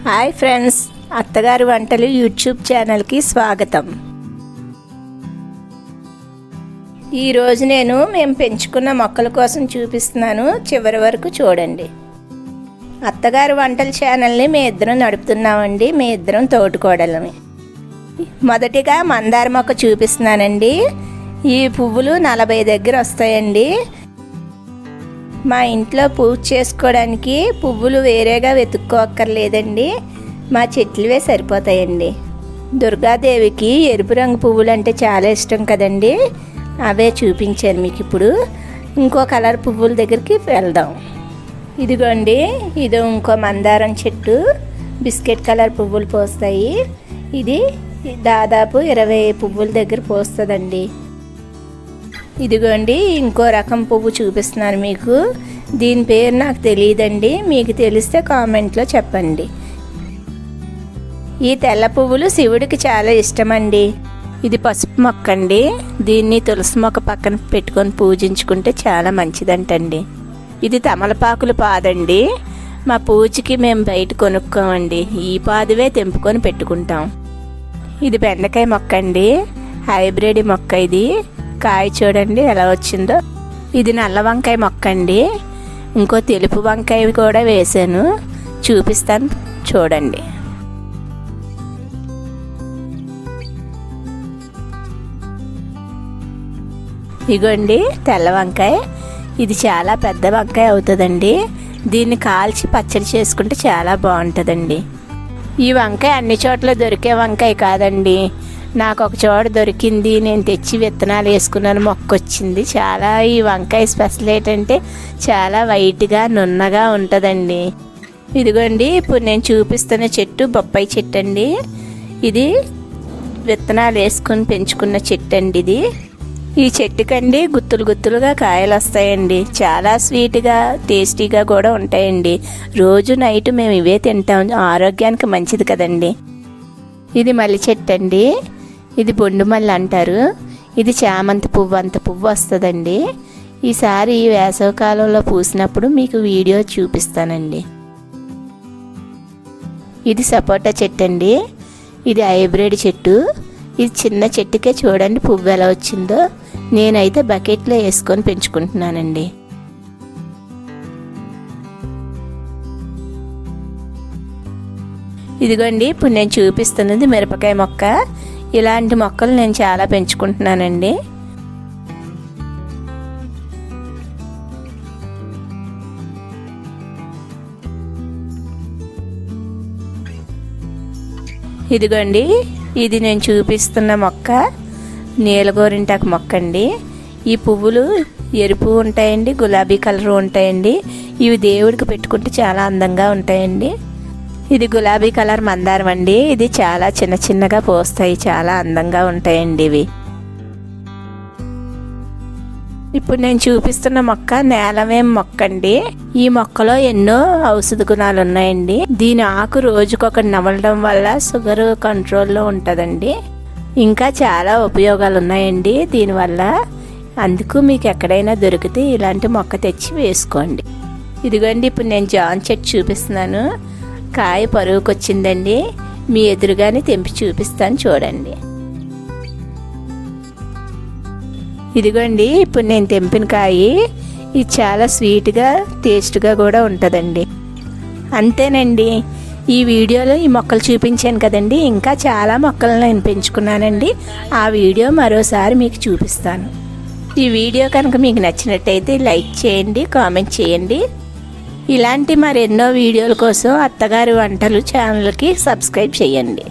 Hi friends, అత్తగారు వంటలు YouTube ఛానల్కి స్వాగతం. ఈరోజు మేము పెంచుకున్న మొక్కల కోసం చూపిస్తున్నాను, చివరి వరకు చూడండి. అత్తగారు వంటల ఛానల్ని మేము ఇద్దరం నడుపుతున్నామండి, మేము ఇద్దరం తోటికోడలమే. మొదటిగా మందార మొక్క చూపిస్తున్నానండి. ఈ పువ్వులు 40 దగ్గర వస్తాయండి. మా ఇంట్లో పూజ చేసుకోవడానికి పువ్వులు వేరేగా వెతుక్కోక్కర్లేదండి, మా చెట్లువే సరిపోతాయండి. దుర్గాదేవికి ఎరుపు రంగు పువ్వులు అంటే చాలా ఇష్టం కదండి, అవే చూపించాను మీకు. ఇప్పుడు ఇంకో కలర్ పువ్వుల దగ్గరికి వెళ్దాం. ఇదిగోండి, ఇది ఇంకో మందారం చెట్టు, బిస్కెట్ కలర్ పువ్వులు పోస్తాయి. ఇది దాదాపు 20 పువ్వుల దగ్గర పోస్తుందండి. ఇదిగోండి, ఇంకో రకం పువ్వు చూపిస్తున్నాను మీకు. దీని పేరు నాకు తెలియదండి, మీకు తెలిస్తే కామెంట్లో చెప్పండి. ఈ తెల్ల పువ్వులు శివుడికి చాలా ఇష్టమండి. ఇది పసుపు మొక్క అండి. దీన్ని తులసి మొక్క పక్కన పెట్టుకొని పూజించుకుంటే చాలా మంచిదంటండి. ఇది తమలపాకుల పాదండి. మా పూజకి మేము బయట కొనుక్కోమండి, ఈ పాదువే తెంపుకొని పెట్టుకుంటాం. ఇది బెండకాయ మొక్క అండి, హైబ్రిడ్ మొక్క. ఇది కాయ చూడండి ఎలా వచ్చిందో. ఇది నల్ల వంకాయ మొక్క అండి. ఇంకో తెలుపు వంకాయ కూడా వేసాను, చూపిస్తాను చూడండి. ఇగోండి తెల్ల వంకాయ. ఇది చాలా పెద్ద వంకాయ అవుతుందండి. దీన్ని కాల్చి పచ్చడి చేసుకుంటే చాలా బాగుంటుందండి. ఈ వంకాయ అన్ని చోట్ల దొరికే వంకాయ కాదండి, నాకు ఒక చోట దొరికింది, నేను తెచ్చి విత్తనాలు వేసుకున్నాను, మొక్క వచ్చింది. చాలా ఈ వంకాయ స్పెషల్ ఏంటంటే చాలా వైట్గా నున్నగా ఉంటుందండి. ఇదిగోండి, ఇప్పుడు నేను చూపిస్తున్న చెట్టు బొప్పాయి చెట్టు అండి. ఇది విత్తనాలు వేసుకొని పెంచుకున్న చెట్టు అండి. ఇది ఈ చెట్టుకండి గుత్తులు గుత్తులుగా కాయలు వస్తాయండి. చాలా స్వీట్గా టేస్టీగా కూడా ఉంటాయండి. రోజు నైట్ మేము ఇవే తింటాం, ఆరోగ్యానికి మంచిది కదండి. ఇది మల్లి చెట్టు అండి. ఇది బొండు మల్లి అంటారు. ఇది చామంతి పువ్వు అంత పువ్వు వస్తుందండి. ఈసారి వేసవికాలంలో పూసినప్పుడు మీకు వీడియో చూపిస్తానండి. ఇది సపోటా చెట్టు అండి. ఇది హైబ్రిడ్ చెట్టు. ఇది చిన్న చెట్టుకే చూడండి పువ్వు ఎలా వచ్చిందో. నేనైతే బకెట్లో వేసుకొని పెంచుకుంటున్నానండి. ఇదిగోండి, ఇప్పుడు నేను చూపిస్తున్నది మిరపకాయ మొక్క. ఇలాంటి మొక్కలు నేను చాలా పెంచుకుంటున్నానండి. ఇదిగోండి, ఇది నేను చూపిస్తున్న మొక్క నీలగోరింటాకు మొక్క అండి. ఈ పువ్వులు ఎరుపు ఉంటాయండి, గులాబీ కలర్ ఉంటాయండి. ఇవి దేవుడికి పెట్టుకుంటే చాలా అందంగా ఉంటాయండి. ఇది గులాబీ కలర్ మందారం అండి. ఇది చాలా చిన్న చిన్నగా పోస్తాయి, చాలా అందంగా ఉంటాయండి ఇవి. ఇప్పుడు నేను చూపిస్తున్న మొక్క నేలవేం మొక్క అండి. ఈ మొక్కలో ఎన్నో ఔషధ గుణాలు ఉన్నాయండి. దీని ఆకు రోజుకొకటి నమలడం వల్ల షుగర్ కంట్రోల్లో ఉంటుందండి. ఇంకా చాలా ఉపయోగాలు ఉన్నాయండి దీనివల్ల. అందుకు మీకు ఎక్కడైనా దొరికితే ఇలాంటి మొక్క తెచ్చి వేసుకోండి. ఇదిగోండి, ఇప్పుడు నేను జాన్ చెట్టు చూపిస్తున్నాను. కాయ పరువుకు వచ్చిందండి. మీ ఎదురుగానే తెంపి చూపిస్తాను చూడండి. ఇదిగోండి, ఇప్పుడు నేను తెంపిన కాయ. ఇది చాలా స్వీట్గా టేస్ట్గా కూడా ఉంటుందండి. అంతేనండి, ఈ వీడియోలో ఈ మొక్కలు చూపించాను కదండి. ఇంకా చాలా మొక్కలను నేను పెంచుకున్నానండి. ఆ వీడియో మరోసారి మీకు చూపిస్తాను. ఈ వీడియో కనుక మీకు నచ్చినట్టయితే లైక్ చేయండి, కామెంట్ చేయండి. ఇలాంటి మరెన్నో వీడియోల కోసం అత్తగారి వంటలు ఛానల్కి సబ్స్క్రైబ్ చేయండి.